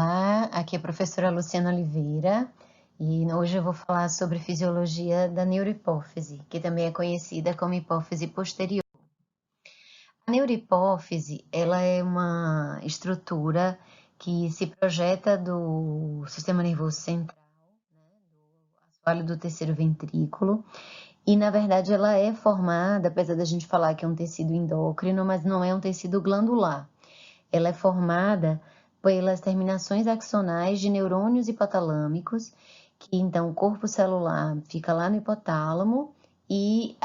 Olá, aqui é a professora Luciana Oliveira e hoje eu vou falar sobre fisiologia da neurohipófise, que também é conhecida como hipófise posterior. A neurohipófise, ela é uma estrutura que se projeta do sistema nervoso central, do assoalho do terceiro ventrículo, e na verdade ela é formada, apesar da gente falar que é um tecido endócrino, mas não é um tecido glandular. Ela é formada pelas terminações axonais de neurônios hipotalâmicos, que então o corpo celular fica lá no hipotálamo e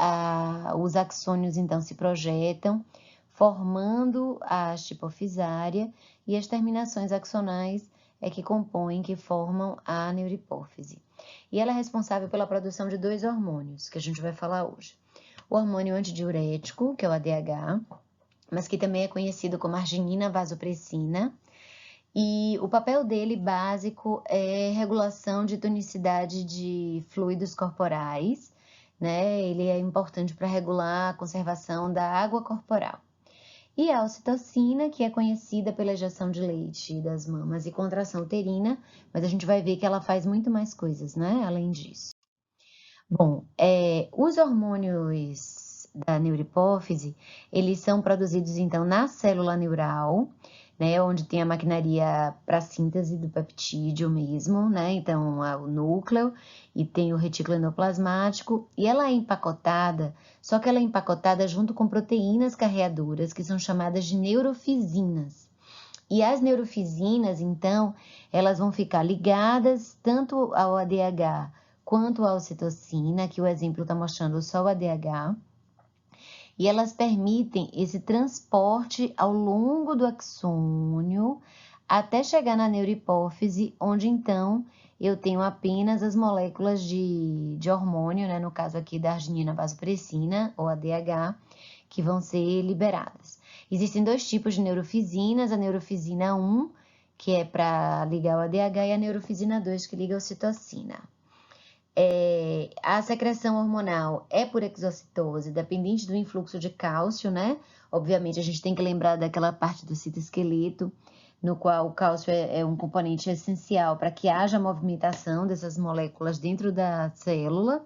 os axônios então se projetam, formando a haste hipofisária, e as terminações axonais é que compõem, que formam a neurohipófise. E ela é responsável pela produção de dois hormônios, que a gente vai falar hoje. O hormônio antidiurético, que é o ADH, mas que também é conhecido como arginina vasopressina, e o papel dele básico é regulação de tonicidade de fluidos corporais, né? Ele é importante para regular a conservação da água corporal. E a ocitocina, que é conhecida pela ejeção de leite das mamas e contração uterina, mas a gente vai ver que ela faz muito mais coisas, né? Além disso. Bom, os hormônios da neurohipófise, eles são produzidos então na célula neural, né, onde tem a maquinaria para síntese do peptídeo mesmo, né, então o núcleo e tem o retículo endoplasmático, e ela é empacotada, só que ela é empacotada junto com proteínas carreadoras, que são chamadas de neurofisinas. E as neurofisinas, então, elas vão ficar ligadas tanto ao ADH quanto à ocitocina, que o exemplo está mostrando só o ADH, e elas permitem esse transporte ao longo do axônio até chegar na neurohipófise, onde então eu tenho apenas as moléculas de hormônio, né, no caso aqui da arginina vasopressina, ou ADH, que vão ser liberadas. Existem dois tipos de neurofisinas, a neurofisina 1, que é para ligar o ADH, e a neurofisina 2, que liga a ocitocina. A secreção hormonal é por exocitose, dependente do influxo de cálcio, né? Obviamente, a gente tem que lembrar daquela parte do citoesqueleto, no qual o cálcio é um componente essencial para que haja movimentação dessas moléculas dentro da célula.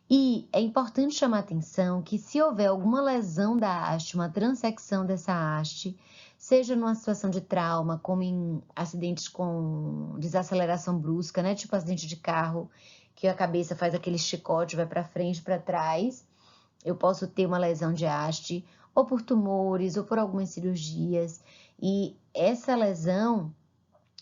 E é importante chamar a atenção que se houver alguma lesão da haste, uma transecção dessa haste, seja numa situação de trauma, como em acidentes com desaceleração brusca, né, tipo acidente de carro, que a cabeça faz aquele chicote, vai para frente, para trás, eu posso ter uma lesão de haste, ou por tumores, ou por algumas cirurgias, e essa lesão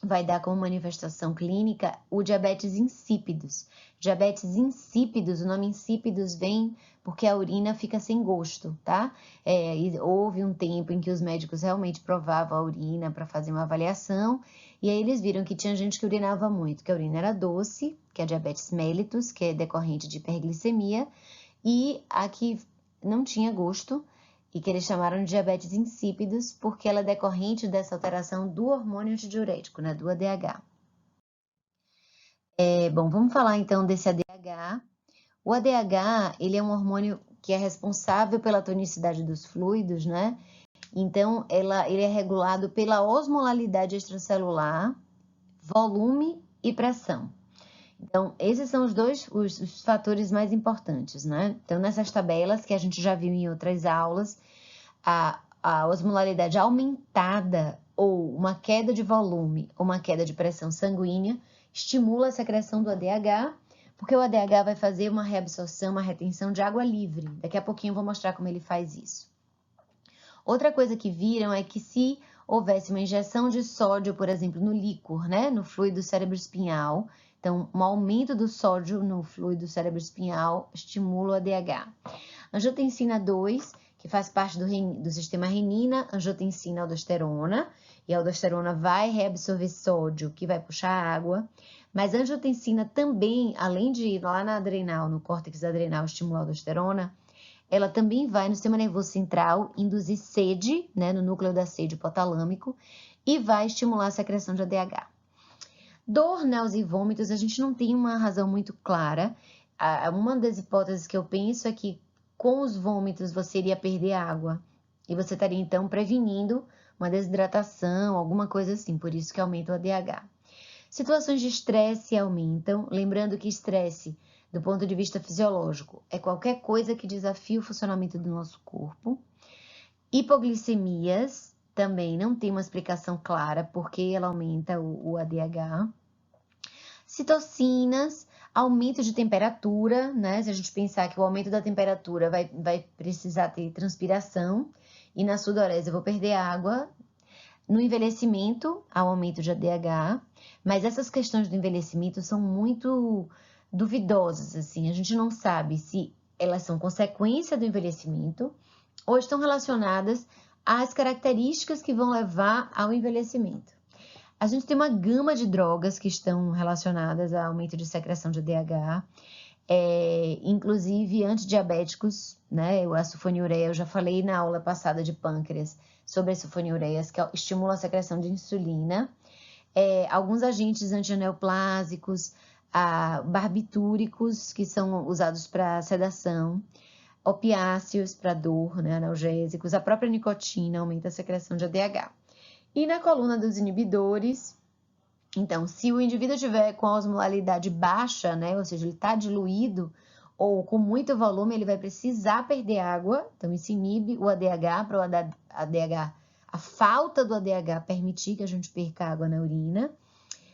vai dar como manifestação clínica o diabetes insípidos. Diabetes insípidos, o nome insípidos vem porque a urina fica sem gosto, tá? E houve um tempo em que os médicos realmente provavam a urina para fazer uma avaliação, e aí eles viram que tinha gente que urinava muito, que a urina era doce, que é diabetes mellitus, que é decorrente de hiperglicemia, e a que não tinha gosto, e que eles chamaram de diabetes insípidos, porque ela é decorrente dessa alteração do hormônio antidiurético, né, do ADH. Bom, vamos falar então desse ADH. O ADH, ele é um hormônio que é responsável pela tonicidade dos fluidos, né? Então, ele é regulado pela osmolaridade extracelular, volume e pressão. Então, esses são os fatores mais importantes, né? Então, nessas tabelas que a gente já viu em outras aulas, a osmolaridade aumentada ou uma queda de volume ou uma queda de pressão sanguínea estimula a secreção do ADH, porque o ADH vai fazer uma reabsorção, uma retenção de água livre. Daqui a pouquinho eu vou mostrar como ele faz isso. Outra coisa que viram é que se houvesse uma injeção de sódio, por exemplo, no líquor, né, no fluido cerebroespinhal, então um aumento do sódio no fluido cerebroespinhal estimula o ADH. Angiotensina 2, que faz parte do sistema renina, angiotensina, aldosterona, e a aldosterona vai reabsorver sódio, que vai puxar água, mas a angiotensina também, além de ir lá na adrenal, no córtex adrenal, estimular a aldosterona, ela também vai no sistema nervoso central induzir sede, né, no núcleo da sede hipotalâmico, e vai estimular a secreção de ADH. Dor, náusea e vômitos, a gente não tem uma razão muito clara. Uma das hipóteses que eu penso é que com os vômitos você iria perder água e você estaria então prevenindo uma desidratação, alguma coisa assim, por isso que aumenta o ADH. Situações de estresse aumentam, lembrando que estresse, do ponto de vista fisiológico, é qualquer coisa que desafie o funcionamento do nosso corpo. Hipoglicemias também não tem uma explicação clara porque ela aumenta o ADH. Citocinas, aumento de temperatura, né? Se a gente pensar que o aumento da temperatura vai precisar ter transpiração, e na sudorese eu vou perder água. No envelhecimento, há um aumento de ADH, mas essas questões do envelhecimento são muito duvidosas, assim, a gente não sabe se elas são consequência do envelhecimento ou estão relacionadas às características que vão levar ao envelhecimento. A gente tem uma gama de drogas que estão relacionadas ao aumento de secreção de ADH, inclusive antidiabéticos, né? A sulfonilureia, eu já falei na aula passada de pâncreas sobre as sulfonilureias, que estimulam a secreção de insulina. Alguns agentes antineoplásicos, barbitúricos, que são usados para sedação, opiáceos para dor, né, analgésicos, a própria nicotina aumenta a secreção de ADH. E na coluna dos inibidores, então, se o indivíduo tiver com a osmolaridade baixa, né, ou seja, ele está diluído ou com muito volume, ele vai precisar perder água, então isso inibe o ADH, para o ADH, a falta do ADH permitir que a gente perca água na urina.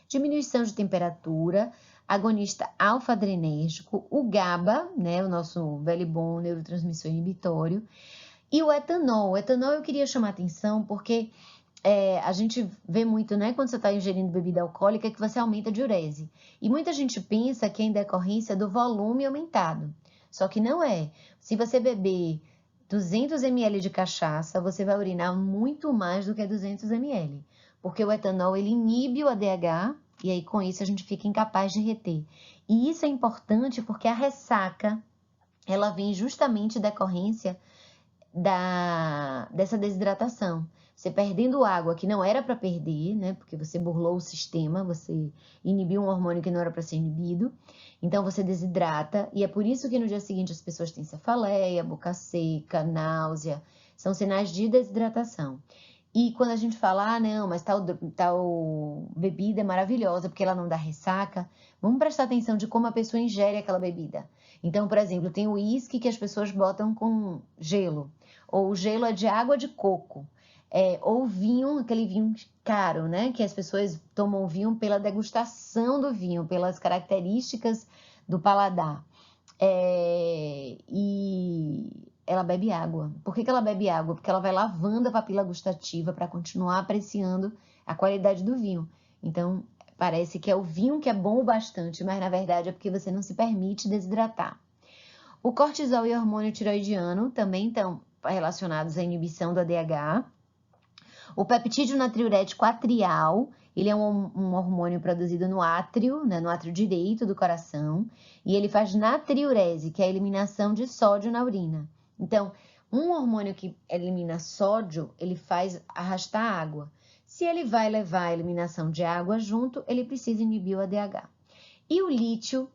Diminuição de temperatura, agonista alfa-adrenérgico, o GABA, né, o nosso velho e bom neurotransmissor inibitório, e o etanol. O etanol eu queria chamar atenção porque a gente vê muito, né, quando você está ingerindo bebida alcoólica, que você aumenta a diurese. E muita gente pensa que é em decorrência do volume aumentado. Só que não é. Se você beber 200 ml de cachaça, você vai urinar muito mais do que 200 ml. Porque o etanol, ele inibe o ADH, e aí com isso a gente fica incapaz de reter. E isso é importante porque a ressaca, ela vem justamente em decorrência dessa desidratação. Você perdendo água que não era para perder, né? Porque você burlou o sistema, você inibiu um hormônio que não era para ser inibido. Então você desidrata, e é por isso que no dia seguinte as pessoas têm cefaleia, boca seca, náusea. São sinais de desidratação. E quando a gente fala, não, mas tal bebida é maravilhosa porque ela não dá ressaca, vamos prestar atenção de como a pessoa ingere aquela bebida. Então, por exemplo, tem o uísque que as pessoas botam com gelo, ou o gelo é de água de coco, ou vinho, aquele vinho caro, né? Que as pessoas tomam vinho pela degustação do vinho, pelas características do paladar. E ela bebe água. Por que ela bebe água? Porque ela vai lavando a papila gustativa para continuar apreciando a qualidade do vinho. Então, parece que é o vinho que é bom o bastante, mas na verdade é porque você não se permite desidratar. O cortisol e o hormônio tiroidiano também estão relacionados à inibição do ADH. O peptídeo natriurético atrial, ele é um hormônio produzido no átrio, né, no átrio direito do coração, e ele faz natriurese, que é a eliminação de sódio na urina. Então, um hormônio que elimina sódio, ele faz arrastar água. Se ele vai levar a eliminação de água junto, ele precisa inibir o ADH. E o lítio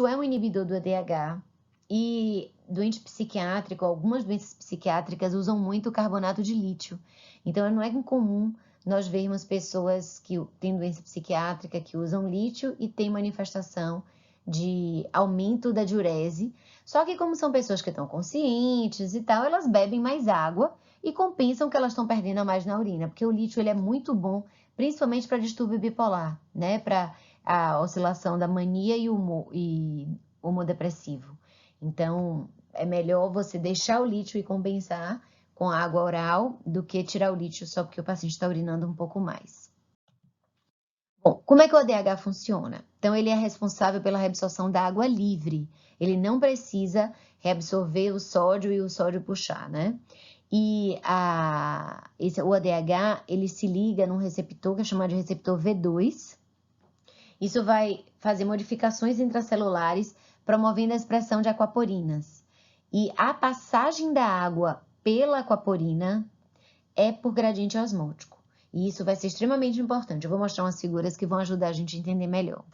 é um inibidor do ADH, e doente psiquiátrico, algumas doenças psiquiátricas usam muito o carbonato de lítio. Então, não é incomum nós vermos pessoas que têm doença psiquiátrica que usam lítio e tem manifestação de aumento da diurese. Só que como são pessoas que estão conscientes e tal, elas bebem mais água e compensam que elas estão perdendo a mais na urina, porque o lítio ele é muito bom, principalmente para distúrbio bipolar, né? Para a oscilação da mania e humor depressivo. Então, é melhor você deixar o lítio e compensar com a água oral do que tirar o lítio só porque o paciente está urinando um pouco mais. Bom, como é que o ADH funciona? Então, ele é responsável pela reabsorção da água livre. Ele não precisa reabsorver o sódio e o sódio puxar, né? E o ADH, ele se liga num receptor que é chamado de receptor V2. Isso vai fazer modificações intracelulares, promovendo a expressão de aquaporinas. E a passagem da água pela aquaporina é por gradiente osmótico. E isso vai ser extremamente importante. Eu vou mostrar umas figuras que vão ajudar a gente a entender melhor.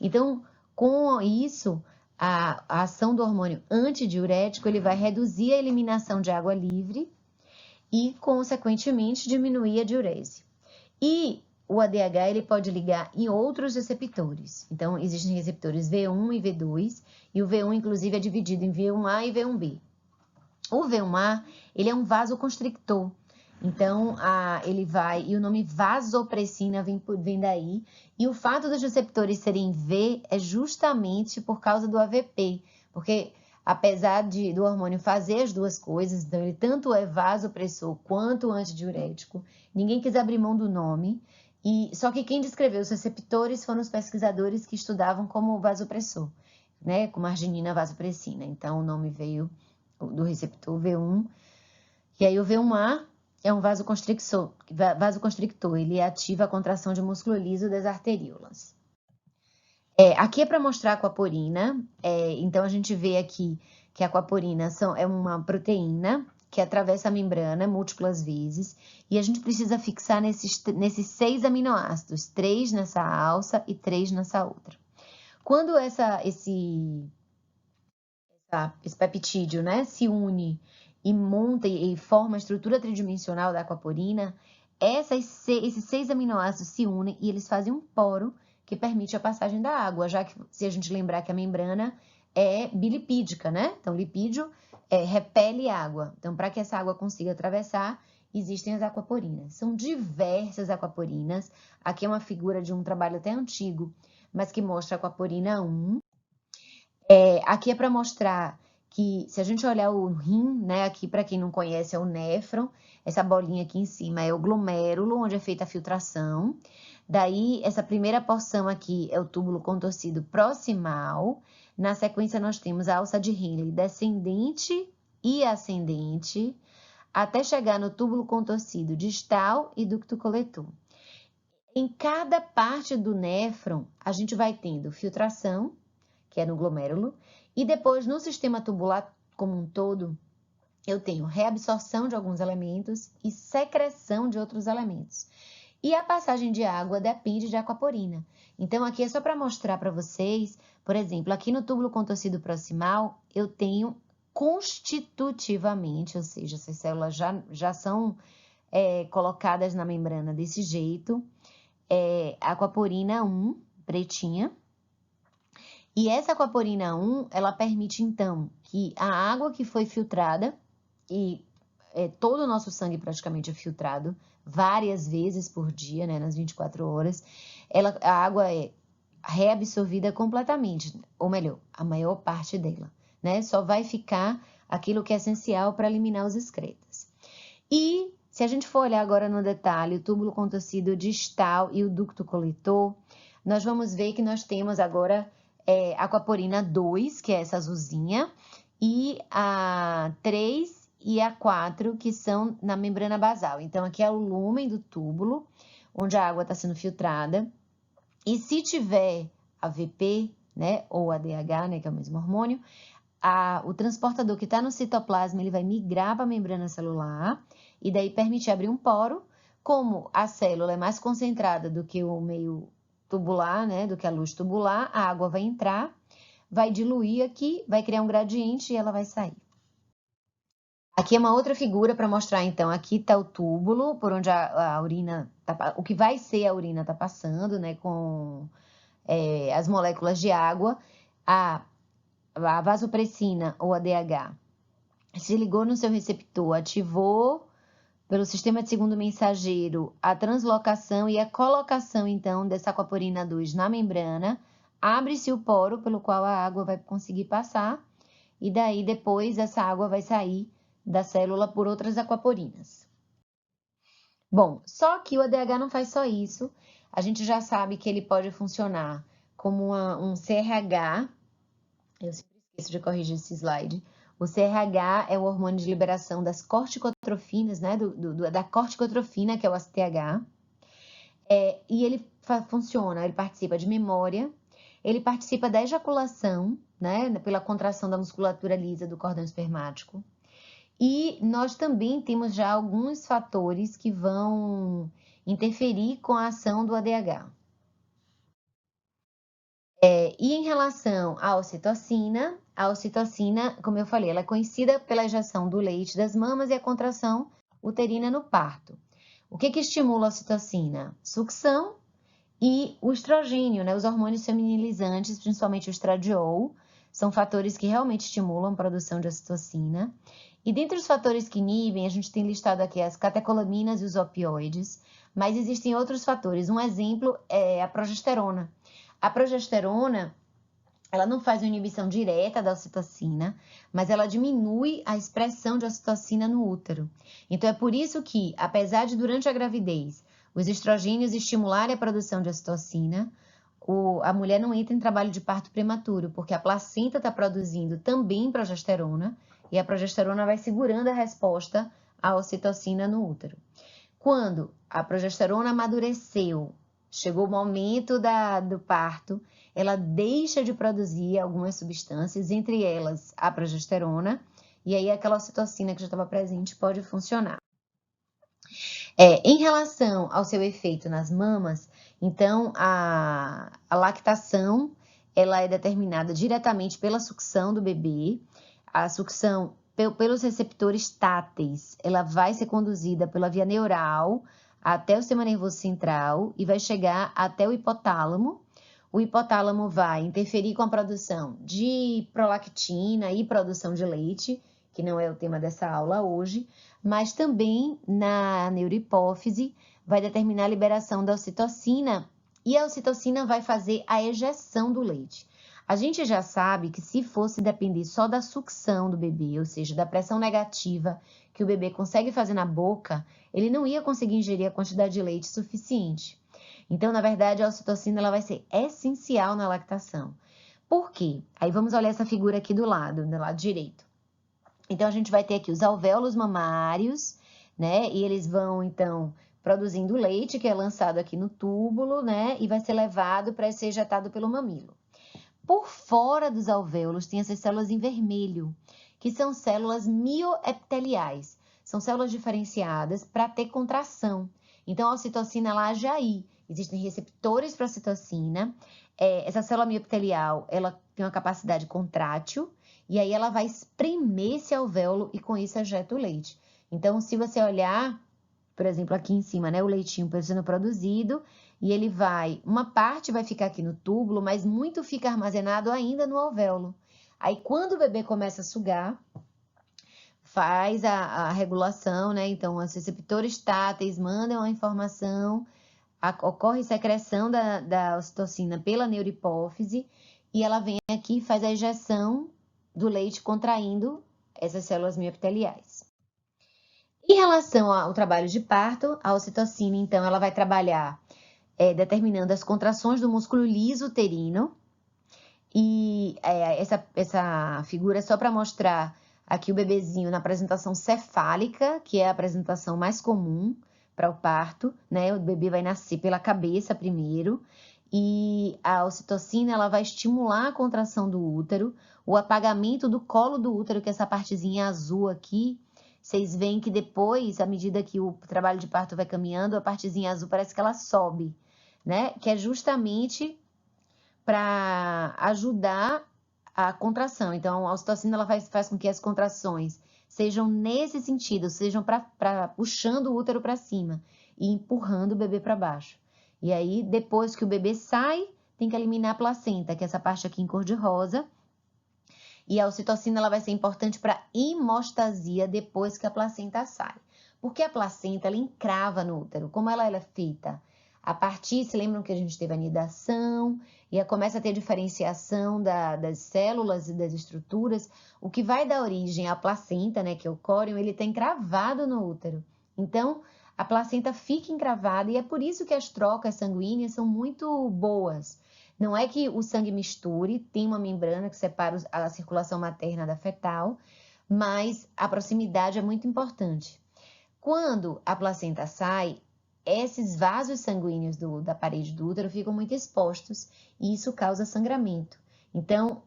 Então, com isso, a ação do hormônio antidiurético, ele vai reduzir a eliminação de água livre e, consequentemente, diminuir a diurese. E o ADH ele pode ligar em outros receptores. Então, existem receptores V1 e V2, e o V1, inclusive, é dividido em V1A e V1B. O V1A, ele é um vasoconstrictor. Então, ele vai, e o nome vasopressina vem daí, e o fato dos receptores serem V é justamente por causa do AVP, porque apesar do hormônio fazer as duas coisas, então ele tanto é vasopressor quanto antidiurético, ninguém quis abrir mão do nome, e só que quem descreveu os receptores foram os pesquisadores que estudavam como vasopressor, né, como arginina vasopressina. Então, o nome veio do receptor V1, e aí o V1A é um vasoconstrictor, ele ativa a contração de músculo liso das arteríolas. Aqui é para mostrar a aquaporina, então a gente vê aqui que a aquaporina é uma proteína que atravessa a membrana múltiplas vezes, e a gente precisa fixar nesses 6 aminoácidos, 3 nessa alça e 3 nessa outra. Quando esse peptídeo, né, se une e monta e forma a estrutura tridimensional da aquaporina, esses 6 aminoácidos se unem e eles fazem um poro que permite a passagem da água, já que, se a gente lembrar que a membrana é bilipídica, né? Então, lipídio repele água. Então, para que essa água consiga atravessar, existem as aquaporinas. São diversas aquaporinas. Aqui é uma figura de um trabalho até antigo, mas que mostra a aquaporina 1. Aqui é para mostrar que, se a gente olhar o rim, né, aqui para quem não conhece é o néfron, essa bolinha aqui em cima é o glomérulo, onde é feita a filtração. Daí, essa primeira porção aqui é o túbulo contorcido proximal. Na sequência, nós temos a alça de Henle descendente e ascendente, até chegar no túbulo contorcido distal e ducto coletor. Em cada parte do néfron, a gente vai tendo filtração, que é no glomérulo, e depois no sistema tubular como um todo, eu tenho reabsorção de alguns elementos e secreção de outros elementos. E a passagem de água depende de aquaporina. Então, aqui é só para mostrar para vocês, por exemplo, aqui no túbulo contorcido proximal, eu tenho constitutivamente, ou seja, essas células já são colocadas na membrana desse jeito, aquaporina 1, pretinha. E essa aquaporina 1, ela permite, então, que a água que foi filtrada, e todo o nosso sangue praticamente é filtrado várias vezes por dia, né, nas 24 horas, a água é reabsorvida completamente, ou melhor, a maior parte dela, né? Só vai ficar aquilo que é essencial para eliminar os excretas. E se a gente for olhar agora no detalhe, o túbulo contorcido distal e o ducto coletor, nós vamos ver que nós temos agora aquaporina 2, que é essa azulzinha, e a 3 e a 4, que são na membrana basal. Então, aqui é o lúmen do túbulo, onde a água está sendo filtrada. E se tiver AVP, né, ou ADH, né, que é o mesmo hormônio, o transportador que está no citoplasma, ele vai migrar para a membrana celular, e daí permitir abrir um poro. Como a célula é mais concentrada do que o meio tubular, né, do que a luz tubular, a água vai entrar, vai diluir aqui, vai criar um gradiente e ela vai sair. Aqui é uma outra figura para mostrar, então, aqui está o túbulo, por onde a urina, o que vai ser a urina está passando, né, com as moléculas de água. A vasopressina, ou ADH, se ligou no seu receptor, ativou pelo sistema de segundo mensageiro a translocação e a colocação, então, dessa aquaporina 2 na membrana, abre-se o poro pelo qual a água vai conseguir passar, e daí depois essa água vai sair da célula por outras aquaporinas. Bom, só que o ADH não faz só isso, a gente já sabe que ele pode funcionar como um CRH, eu sempre esqueço de corrigir esse slide. O CRH é o hormônio de liberação das corticotrofinas, né? Da corticotrofina, que é o ACTH. E ele funciona, ele participa de memória, ele participa da ejaculação, né? Pela contração da musculatura lisa do cordão espermático. E nós também temos já alguns fatores que vão interferir com a ação do ADH. E em relação à ocitocina, a ocitocina, como eu falei, ela é conhecida pela ejeção do leite das mamas e a contração uterina no parto. O que estimula a ocitocina? Sucção e o estrogênio, né? Os hormônios feminilizantes, principalmente o estradiol, são fatores que realmente estimulam a produção de ocitocina. E dentre os fatores que inibem, a gente tem listado aqui as catecolaminas e os opioides, mas existem outros fatores. Um exemplo é a progesterona. A progesterona, ela não faz uma inibição direta da ocitocina, mas ela diminui a expressão de ocitocina no útero. Então é por isso que, apesar de durante a gravidez os estrogênios estimularem a produção de ocitocina, a mulher não entra em trabalho de parto prematuro, porque a placenta está produzindo também progesterona, e a progesterona vai segurando a resposta à ocitocina no útero. Quando a progesterona amadureceu, chegou o momento do parto, ela deixa de produzir algumas substâncias, entre elas a progesterona, e aí aquela ocitocina que já estava presente pode funcionar. Em relação ao seu efeito nas mamas, então a lactação ela é determinada diretamente pela sucção do bebê. A sucção pelos receptores táteis, ela vai ser conduzida pela via neural até o sistema nervoso central e vai chegar até o hipotálamo. O hipotálamo vai interferir com a produção de prolactina e produção de leite, que não é o tema dessa aula hoje, mas também na neurohipófise vai determinar a liberação da ocitocina e a ocitocina vai fazer a ejeção do leite. A gente já sabe que se fosse depender só da sucção do bebê, ou seja, da pressão negativa que o bebê consegue fazer na boca, ele não ia conseguir ingerir a quantidade de leite suficiente. Então, na verdade, a ocitocina ela vai ser essencial na lactação. Por quê? Aí vamos olhar essa figura aqui do lado direito. Então, a gente vai ter aqui os alvéolos mamários, né? E eles vão, então, produzindo leite, que é lançado aqui no túbulo, né? E vai ser levado para ser ejetado pelo mamilo. Por fora dos alvéolos tem essas células em vermelho, que são células mioepiteliais. São células diferenciadas para ter contração. Então, a ocitocina ela age aí. Existem receptores para a ocitocina. Essa célula mioepitelial ela tem uma capacidade contrátil, e aí ela vai espremer esse alvéolo e com isso ejeta o leite. Então, se você olhar, por exemplo, aqui em cima, né, o leitinho sendo produzido, e ele uma parte vai ficar aqui no túbulo, mas muito fica armazenado ainda no alvéolo. Aí, quando o bebê começa a sugar, faz a regulação, né? Então, os receptores táteis mandam a informação, ocorre secreção da ocitocina pela neurohipófise, e ela vem aqui e faz a ejeção do leite contraindo essas células mioepiteliais. Em relação ao trabalho de parto, a ocitocina, então, ela vai trabalhar determinando as contrações do músculo liso uterino. E essa figura é só para mostrar aqui o bebezinho na apresentação cefálica, que é a apresentação mais comum para o parto, né? O bebê vai nascer pela cabeça primeiro, e a ocitocina ela vai estimular a contração do útero, o apagamento do colo do útero, que é essa partezinha azul aqui. Vocês veem que depois, à medida que o trabalho de parto vai caminhando, a partezinha azul parece que ela sobe, né? Que é justamente para ajudar a contração. Então, a ocitocina ela faz com que as contrações sejam nesse sentido, sejam puxando o útero para cima e empurrando o bebê para baixo. E aí, depois que o bebê sai, tem que eliminar a placenta, que é essa parte aqui em cor de rosa. E a ocitocina ela vai ser importante para hemostasia depois que a placenta sai. Porque a placenta ela encrava no útero. Como ela é feita? A partir, se lembram que a gente teve a nidação, e começa a ter diferenciação das células e das estruturas, o que vai dar origem à placenta, né, que é o córion, ele está encravado no útero. Então, a placenta fica encravada e é por isso que as trocas sanguíneas são muito boas. Não é que o sangue misture, tem uma membrana que separa a circulação materna da fetal, mas a proximidade é muito importante. Quando a placenta sai, esses vasos sanguíneos da parede do útero ficam muito expostos e isso causa sangramento. Então,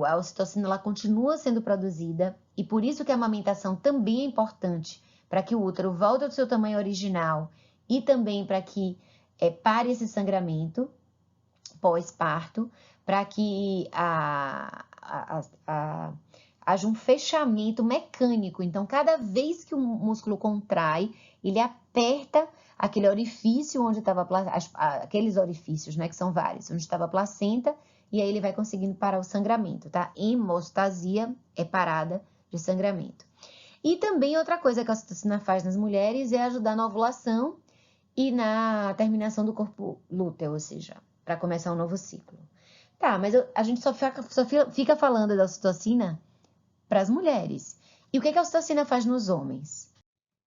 a ocitocina ela continua sendo produzida e por isso que a amamentação também é importante para que o útero volte ao seu tamanho original e também para que pare esse sangramento pós-parto, para que a haja um fechamento mecânico. Então, cada vez que o músculo contrai, ele aperta aquele orifício onde estava aqueles orifícios, né, que são vários, onde estava a placenta, e aí ele vai conseguindo parar o sangramento, tá? Hemostasia é parada de sangramento. E também outra coisa que a ocitocina faz nas mulheres é ajudar na ovulação e na terminação do corpo lúteo, ou seja, para começar um novo ciclo. Tá, mas a gente só fica falando da ocitocina para as mulheres. E o que a ocitocina faz nos homens?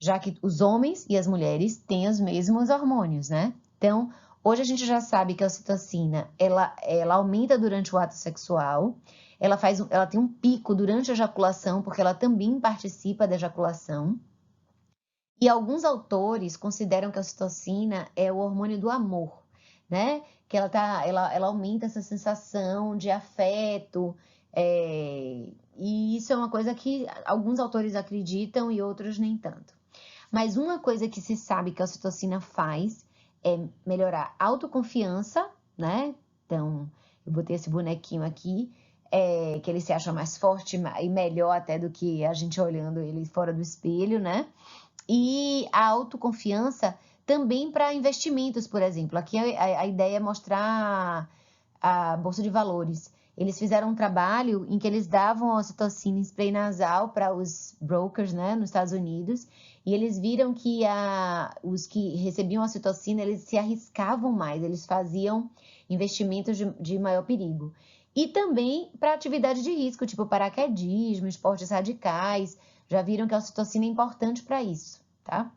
Já que os homens e as mulheres têm os mesmos hormônios, né? Então, hoje a gente já sabe que a ocitocina, ela aumenta durante o ato sexual, ela tem um pico durante a ejaculação, porque ela também participa da ejaculação. E alguns autores consideram que a ocitocina é o hormônio do amor, né? Que ela aumenta essa sensação de afeto, e isso é uma coisa que alguns autores acreditam e outros nem tanto. Mas uma coisa que se sabe que a ocitocina faz é melhorar a autoconfiança, né? Então, eu botei esse bonequinho aqui, que ele se acha mais forte e melhor até do que a gente olhando ele fora do espelho, né? E a autoconfiança também para investimentos, por exemplo. Aqui a ideia é mostrar a Bolsa de Valores. Eles fizeram um trabalho em que eles davam a ocitocina em spray nasal para os brokers, né, nos Estados Unidos, e eles viram que os que recebiam a ocitocina, eles se arriscavam mais, eles faziam investimentos de maior perigo. E também para atividade de risco, tipo paraquedismo, esportes radicais, já viram que a ocitocina é importante para isso, tá?